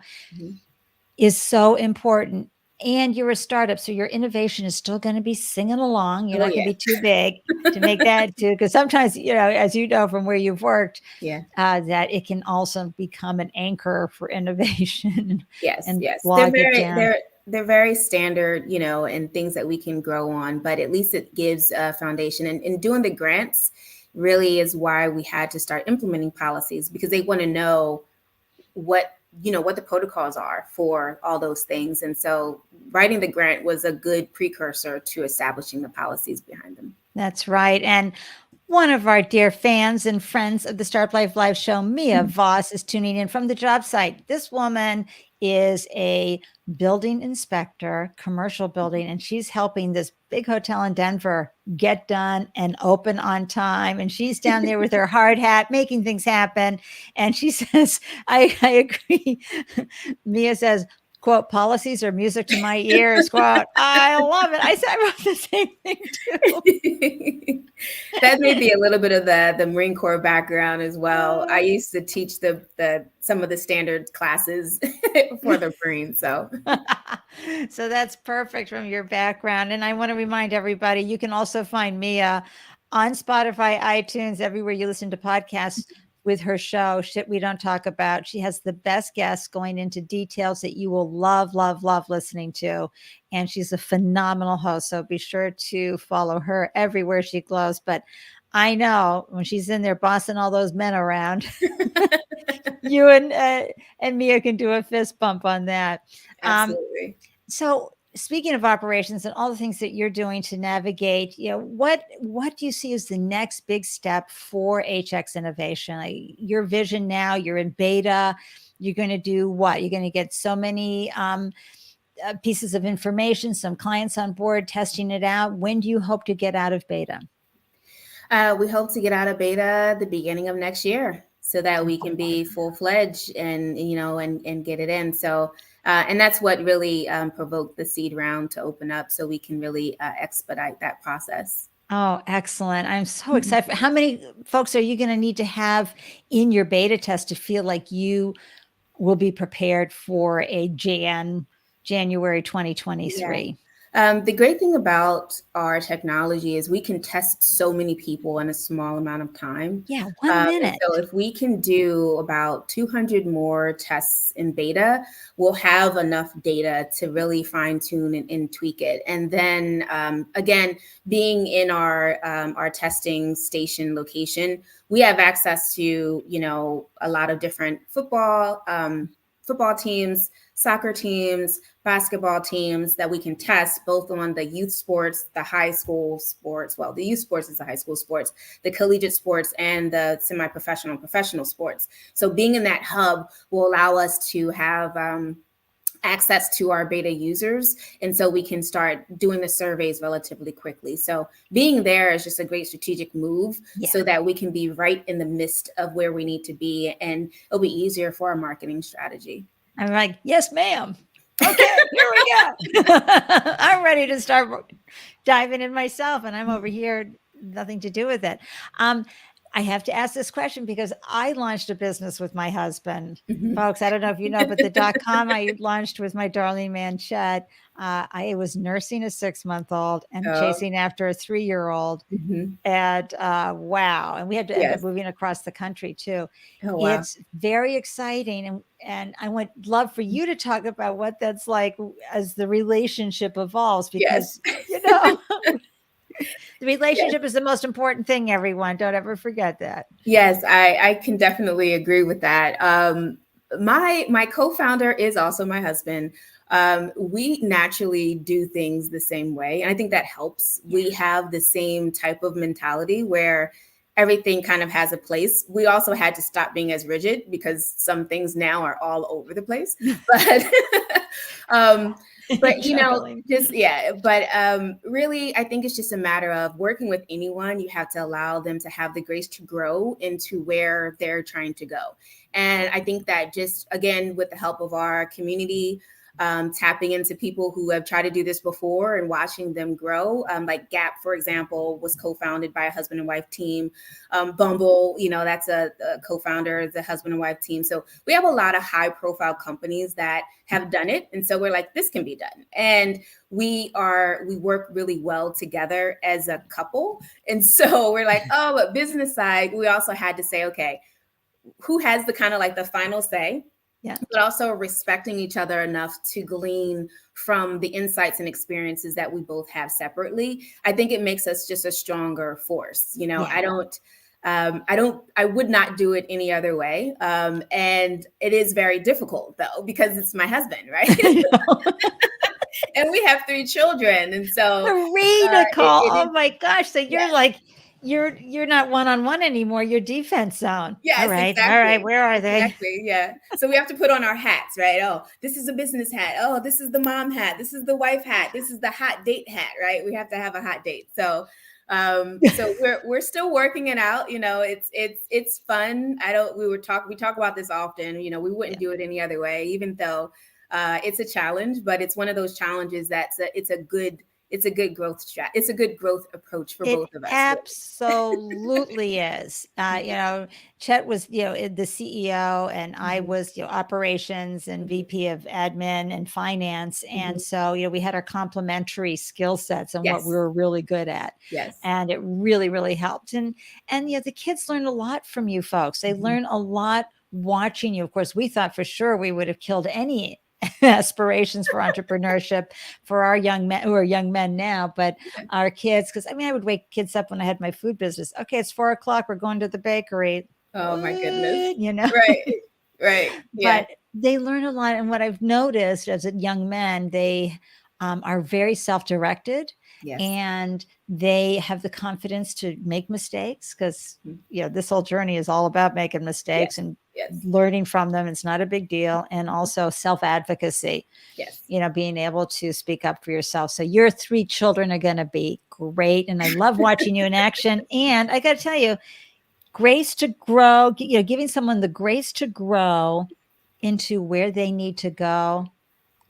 is so important. And you're a startup, so your innovation is still going to be singing along. You're not going to be too big to make that too, because sometimes, as you know from where you've worked, that it can also become an anchor for innovation. Yes. They're very standard, and things that we can grow on, but at least it gives a foundation. And doing the grants really is why we had to start implementing policies, because they want to know what the protocols are for all those things. And so writing the grant was a good precursor to establishing the policies behind them. That's right. And one of our dear fans and friends of the Startup Life Live show, Mia Voss, is tuning in from the job site. This woman is a building inspector, commercial building, and she's helping this big hotel in Denver get done and open on time. And she's down there with her hard hat, making things happen. And she says, I agree. Mia says, quote, policies are music to my ears, quote, I love it. I said, I wrote the same thing too. That may be a little bit of the Marine Corps background as well. I used to teach some of the standard classes for the Marines. So that's perfect from your background. And I want to remind everybody, you can also find Mia on Spotify, iTunes, everywhere you listen to podcasts, with her show, Shit We Don't Talk About. She has the best guests going into details that you will love, love, love listening to. And she's a phenomenal host. So be sure to follow her everywhere she glows. But I know when she's in there bossing all those men around, you and Mia can do a fist bump on that. Absolutely. So speaking of operations and all the things that you're doing to navigate, what do you see as the next big step for HX innovation? Like your vision now, you're in beta, you're going to do what? You're going to get so many pieces of information, some clients on board, testing it out. When do you hope to get out of beta? We hope to get out of beta the beginning of next year, so that we can be full-fledged and get it in. So and that's what really provoked the seed round to open up, so we can really expedite that process. Oh, excellent. I'm so excited. How many folks are you going to need to have in your beta test to feel like you will be prepared for a January 2023? The great thing about our technology is we can test so many people in a small amount of time. Yeah, 1 minute. So if we can do about 200 more tests in beta, we'll have enough data to really fine tune and tweak it. And then again, being in our testing station location, we have access to a lot of different football teams, soccer teams, basketball teams that we can test both on the youth sports, the high school sports. Well, the youth sports is the high school sports, the collegiate sports, and the semi-professional and professional sports. So being in that hub will allow us to have access to our beta users. And so we can start doing the surveys relatively quickly. So being there is just a great strategic move so that we can be right in the midst of where we need to be. And it'll be easier for our marketing strategy. I'm like, yes, ma'am. Okay, here we go. I'm ready to start diving in myself, and I'm over here, nothing to do with it. I have to ask this question because I launched a business with my husband. Mhm. Folks, I don't know if you know, but the .com I launched with my darling man, Chet. I was nursing a 6-month-old and Oh, chasing after a 3-year-old. mhm. And wow. And we had to end up Yes. moving across the country too. Oh, wow. It's very exciting. And I would love for you to talk about what that's like as the relationship evolves, Yes. because, you know, the Yes. relationship is the most important thing, everyone. Don't ever forget that. Yes, I can definitely agree with that. My co-founder is also my husband. We naturally do things the same way, and I think that helps. Yeah. We have the same type of mentality where everything kind of has a place. We also had to stop being as rigid because some things now are all over the place. But um, but Totally. just yeah, but really I think it's just a matter of working with anyone. You have to allow them to have the grace to grow into where they're trying to go. And I think that just again with the help of our community, tapping into people who have tried to do this before and watching them grow, like Gap, for example, was co-founded by a husband and wife team. Bumble, that's a co-founder, the husband and wife team. So we have a lot of high profile companies that have done it. And so we're like, this can be done. And we work really well together as a couple. And so we're like, oh, but business side, we also had to say, okay, who has the kind of like the final say? Yeah. But also respecting each other enough to glean from the insights and experiences that we both have separately. I think it makes us just a stronger force. Yeah. I would not do it any other way. And it is very difficult though, because it's my husband, right? And we have 3 children. And so Nicole. it is, Oh my gosh. So you're yes. like, you're not one-on-one anymore. You're defense zone. Yes, All right. exactly. All right. Where are they? Exactly. Yeah. So we have to put on our hats, right? Oh, this is a business hat. Oh, this is the mom hat. This is the wife hat. This is the hot date hat, right? We have to have a hot date. So so we're still working it out. It's fun. We talk about this often. We wouldn't do it any other way, even though it's a challenge, but it's one of those challenges it's a good growth strat. It's a good growth approach for both of us. Absolutely is. Chet was, the CEO, and I was, operations and VP of admin and finance. And so, we had our complementary skill sets and what we were really good at. Yes. And it really, really helped. And the kids learn a lot from you folks. They learn a lot watching you. Of course, we thought for sure we would have killed any aspirations for entrepreneurship for our young men, who are young men now, but our kids, because I would wake kids up when I had my food business. Okay, it's 4:00. We're going to the bakery. Oh my goodness. Right. Yeah. But they learn a lot. And what I've noticed as young men, they are very self-directed. Yes. And they have the confidence to make mistakes, because this whole journey is all about making mistakes and learning from them. It's not a big deal. And also self-advocacy. Yes. Being able to speak up for yourself. So your 3 children are going to be great. And I love watching you in action. And I got to tell you, grace to grow, giving someone the grace to grow into where they need to go.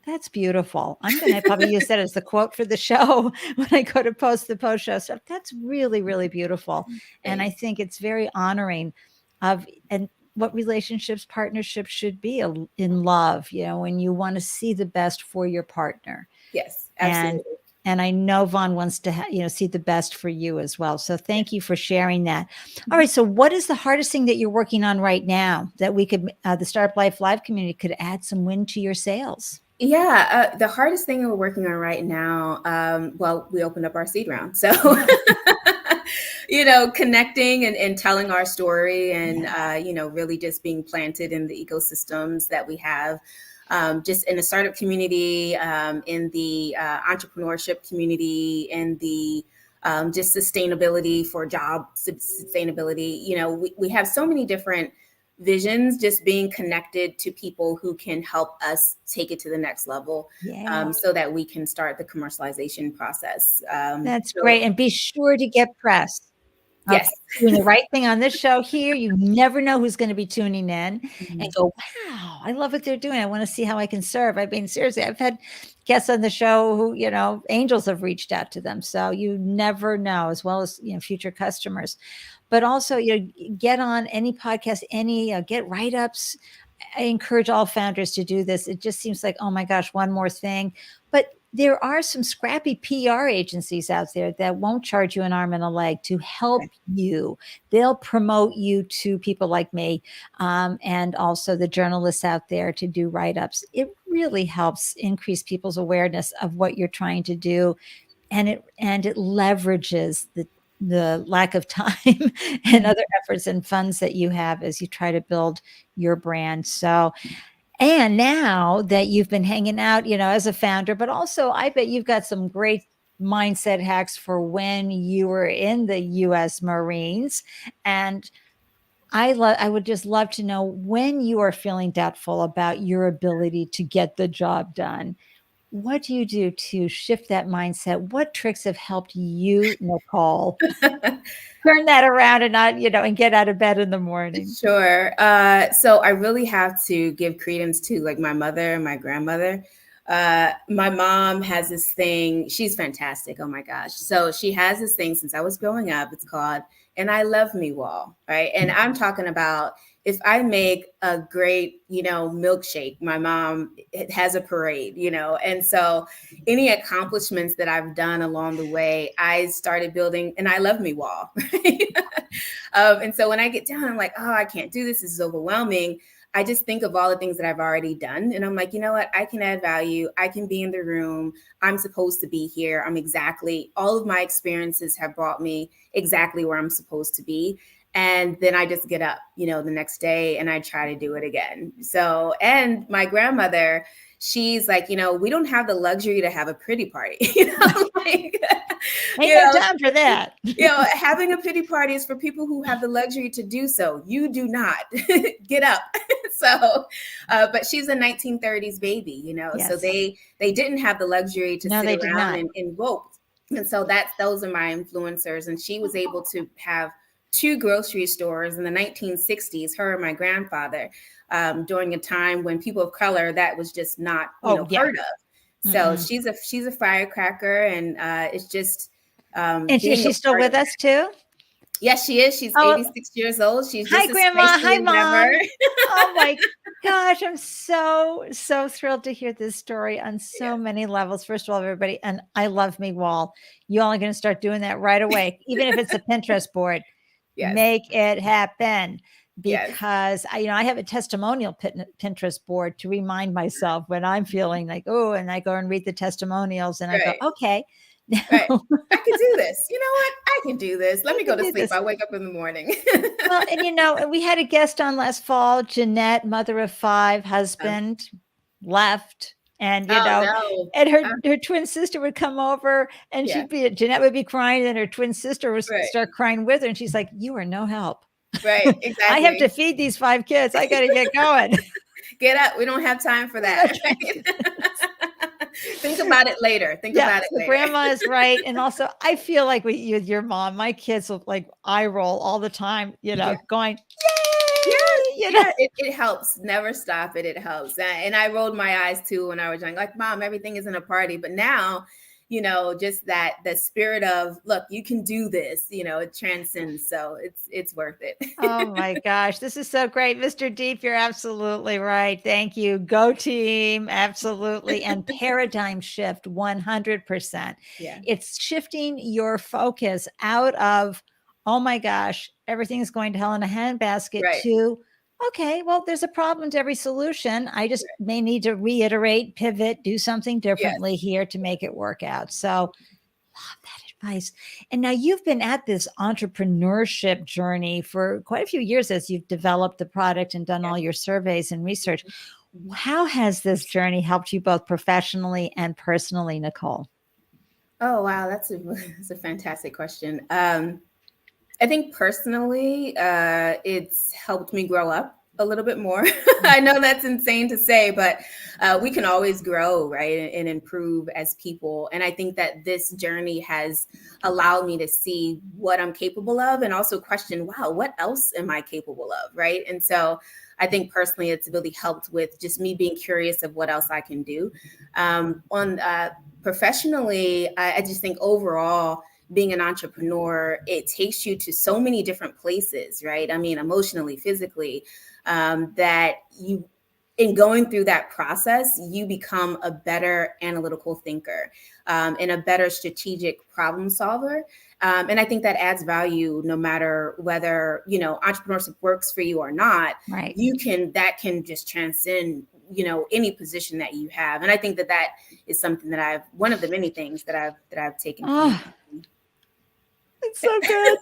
That's beautiful. I'm going to probably use that as the quote for the show when I go to post the post show stuff. That's really, really beautiful. And I think it's very honoring of, and what relationships, partnerships should be in love, when you want to see the best for your partner. Yes, absolutely. And I know Vaughn wants to, see the best for you as well. So thank you for sharing that. All right. So what is the hardest thing that you're working on right now that we could, the Startup Life Live community could add some wind to your sails? Yeah, the hardest thing we're working on right now, we opened up our seed round. So, connecting and telling our story and, really just being planted in the ecosystems that we have, just in the startup community, in the entrepreneurship community, in the just sustainability for job sustainability. We have so many different visions, just being connected to people who can help us take it to the next level, so that we can start the commercialization process. That's great. And be sure to get press. Yes. Okay. Doing the right thing on this show here. You never know who's going to be tuning in and go, wow, I love what they're doing. I want to see how I can serve. Seriously, I've had guests on the show who, angels have reached out to them. So you never know, as well as, future customers. but also, get on any podcast, get write-ups. I encourage all founders to do this. It just seems like, oh my gosh, one more thing. But there are some scrappy PR agencies out there that won't charge you an arm and a leg to help you. They'll promote you to people like me, and also the journalists out there to do write-ups. It really helps increase people's awareness of what you're trying to do. And it leverages the lack of time and other efforts and funds that you have as you try to build your brand. So, and now that you've been hanging out, as a founder, but also I bet you've got some great mindset hacks for when you were in the US Marines. And I would just love to know, when you are feeling doubtful about your ability to get the job done, what do you do to shift that mindset? What tricks have helped you, Nicole, turn that around and not, and get out of bed in the morning? Sure. So I really have to give credence to like my mother and my grandmother. My mom has this thing. She's fantastic. Oh my gosh. So she has this thing since I was growing up. It's called "And I Love Me" wall, right? And I'm talking about, if I make a great, milkshake, my mom has a parade, and so any accomplishments that I've done along the way, I started building an "I Love Me" wall, right? And so when I get down, I'm like, oh, I can't do this. This is overwhelming. I just think of all the things that I've already done. And I'm like, you know what? I can add value. I can be in the room. I'm supposed to be here. All of my experiences have brought me exactly where I'm supposed to be. And then I just get up, the next day and I try to do it again. So, and my grandmother, she's like, we don't have the luxury to have a pity party. Like, ain't no time for that. Having a pity party is for people who have the luxury to do so. You do not. Get up. So, but she's a 1930s baby, Yes. So they didn't have the luxury to sit around and vote. And so those are my influencers. And she was able to have 2 grocery stores in the 1960s, her and my grandfather, during a time when people of color, that was just not heard of. So she's a firecracker, and it's just and she's still with us too. Yes, she is. She's 86 years old. She's just hi, Grandma. Hi, Mom. Ever. Oh my gosh, I'm so thrilled to hear this story on so many levels. First of all, everybody, and I Love Me wall. You all are going to start doing that right away, even if it's a Pinterest board. Yes. Make it happen, because I have a testimonial Pinterest board to remind myself when I'm feeling like, oh, and I go and read the testimonials and I go, okay. Right. I can do this. You know what? I can do this. Let me go to sleep. I wake up in the morning. Well, and we had a guest on last fall, Jeanette, mother of 5, husband left. And, and her twin sister would come over and Jeanette would be crying, and her twin sister would start crying with her. And she's like, you are no help. Right. Exactly. I have to feed these 5 kids. I got to get going. Get up. We don't have time for that. Right? Think about it later. Think about it later. Grandma is right. And also, I feel like with your mom, my kids will like eye roll all the time, going, yay! It helps. Never stop it. It helps. And I rolled my eyes too when I was young, like, Mom, everything isn't a party. But now, just the spirit of, look, you can do this, it transcends. So it's worth it. Oh my gosh. This is so great. Mr. Deep, you're absolutely right. Thank you. Go team. Absolutely. And paradigm shift 100%. Yeah. It's shifting your focus out of, oh my gosh, everything's going to hell in a handbasket, to, okay, well, there's a problem to every solution. I just may need to reiterate, pivot, do something differently here to make it work out. So love that advice. And now you've been at this entrepreneurship journey for quite a few years as you've developed the product and done all your surveys and research. How has this journey helped you both professionally and personally, Nicole? Oh, wow. That's a fantastic question. I think personally, it's helped me grow up a little bit more. I know that's insane to say, but we can always grow, right, and improve as people. And I think that this journey has allowed me to see what I'm capable of, and also question, wow, what else am I capable of, right? And so I think personally, it's really helped with just me being curious of what else I can do. Professionally, I just think overall, being an entrepreneur, it takes you to so many different places, right? I mean, emotionally, physically, that you, in going through that process, you become a better analytical thinker, and a better strategic problem solver. And I think that adds value no matter whether, entrepreneurship works for you or not. Right. That can just transcend, any position that you have. And I think that is something that one of the many things that I've taken from you. It's so good.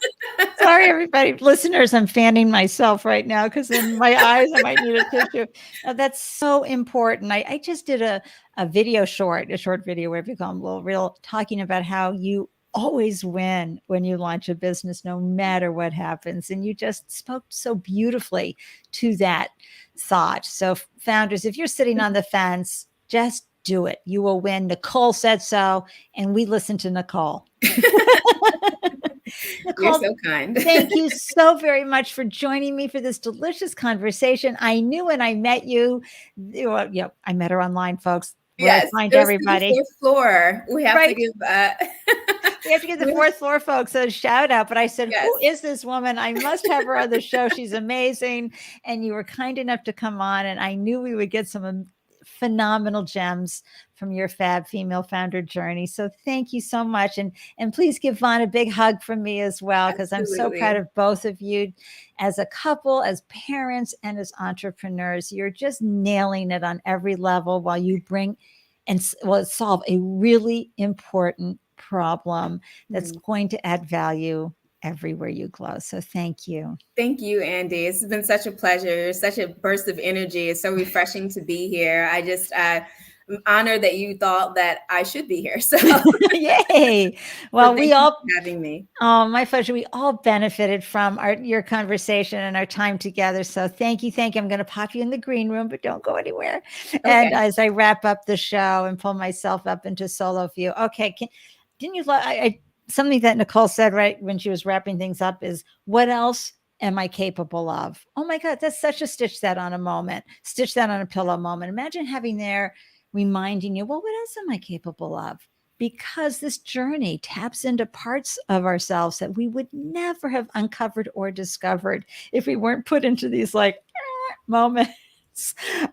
Sorry, everybody. Listeners, I'm fanning myself right now because in my eyes, I might need a tissue. That's so important. I just did a short video, whatever you call them, a little reel, talking about how you always win when you launch a business, no matter what happens. And you just spoke so beautifully to that thought. So founders, if you're sitting on the fence, just do it. You will win. Nicole said so. And we listened to Nicole. Nicole, you're so kind. Thank you so very much for joining me for this delicious conversation. I knew when I met you, I met her online, folks. Yes, find everybody. The fourth floor. We have to give. We have to give the fourth floor folks a shout out. But I said, yes. Who is this woman? I must have her on the show. She's amazing. And you were kind enough to come on. And I knew we would get some phenomenal gems from your fab female founder journey. So thank you so much. And please give Vaughn a big hug from me as well, because I'm so proud of both of you as a couple, as parents, and as entrepreneurs. You're just nailing it on every level while you bring and solve a really important problem that's going to add value everywhere you go. So thank you. Thank you, Ande. It's been such a pleasure, such a burst of energy. It's so refreshing to be here. I'm honored that you thought that I should be here. So yay. Well, we all having me. Oh, my pleasure. We all benefited from your conversation and our time together. So thank you. I'm going to pop you in the green room, but don't go anywhere. Okay. And as I wrap up the show and pull myself up into solo view. Okay. Didn't you something that Nicole said right when she was wrapping things up is, what else am I capable of? Oh my God, that's such a stitch that on a pillow moment. Imagine having there reminding you, well, what else am I capable of? Because this journey taps into parts of ourselves that we would never have uncovered or discovered if we weren't put into these moments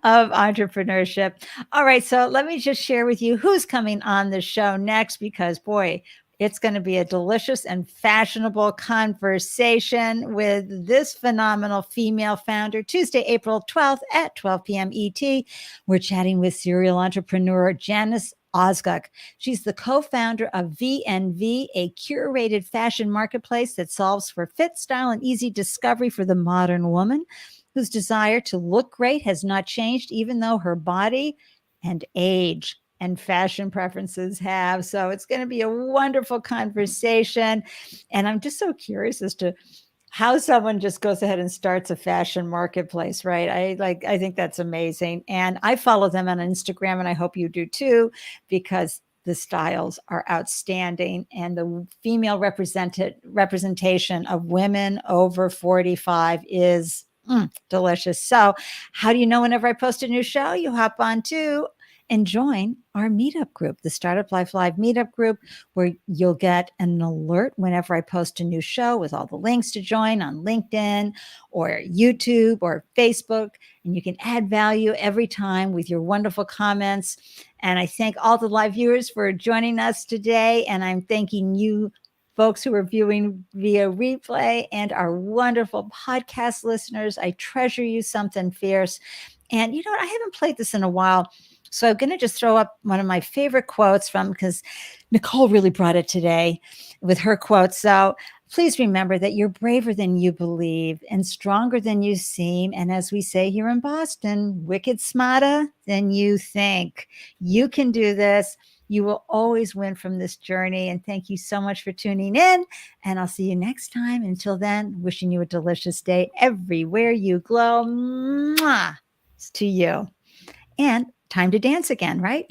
of entrepreneurship. All right. So let me just share with you who's coming on the show next, because boy, it's going to be a delicious and fashionable conversation with this phenomenal female founder. Tuesday, April 12th at 12 p.m. ET. We're chatting with serial entrepreneur Janice Osgood. She's the co-founder of V&V, a curated fashion marketplace that solves for fit, style, and easy discovery for the modern woman whose desire to look great has not changed, even though her body and age and fashion preferences have. So it's going to be a wonderful conversation. And I'm just so curious as to how someone just goes ahead and starts a fashion marketplace, right? I think that's amazing. And I follow them on Instagram, and I hope you do too, because the styles are outstanding. And the female representation of women over 45 is delicious. So how do you know whenever I post a new show? You hop on to and join our meetup group, the Startup Life Live meetup group, where you'll get an alert whenever I post a new show with all the links to join on LinkedIn or YouTube or Facebook. And you can add value every time with your wonderful comments. And I thank all the live viewers for joining us today. And I'm thanking you folks who are viewing via replay and our wonderful podcast listeners. I treasure you something fierce. And you know what? I haven't played this in a while. So I'm going to just throw up one of my favorite quotes because Nicole really brought it today with her quote. So please remember that you're braver than you believe and stronger than you seem. And as we say here in Boston, wicked smarter than you think. You can do this. You will always win from this journey. And thank you so much for tuning in. And I'll see you next time. Until then, wishing you a delicious day everywhere you glow. Mwah! To you. And time to dance again, right?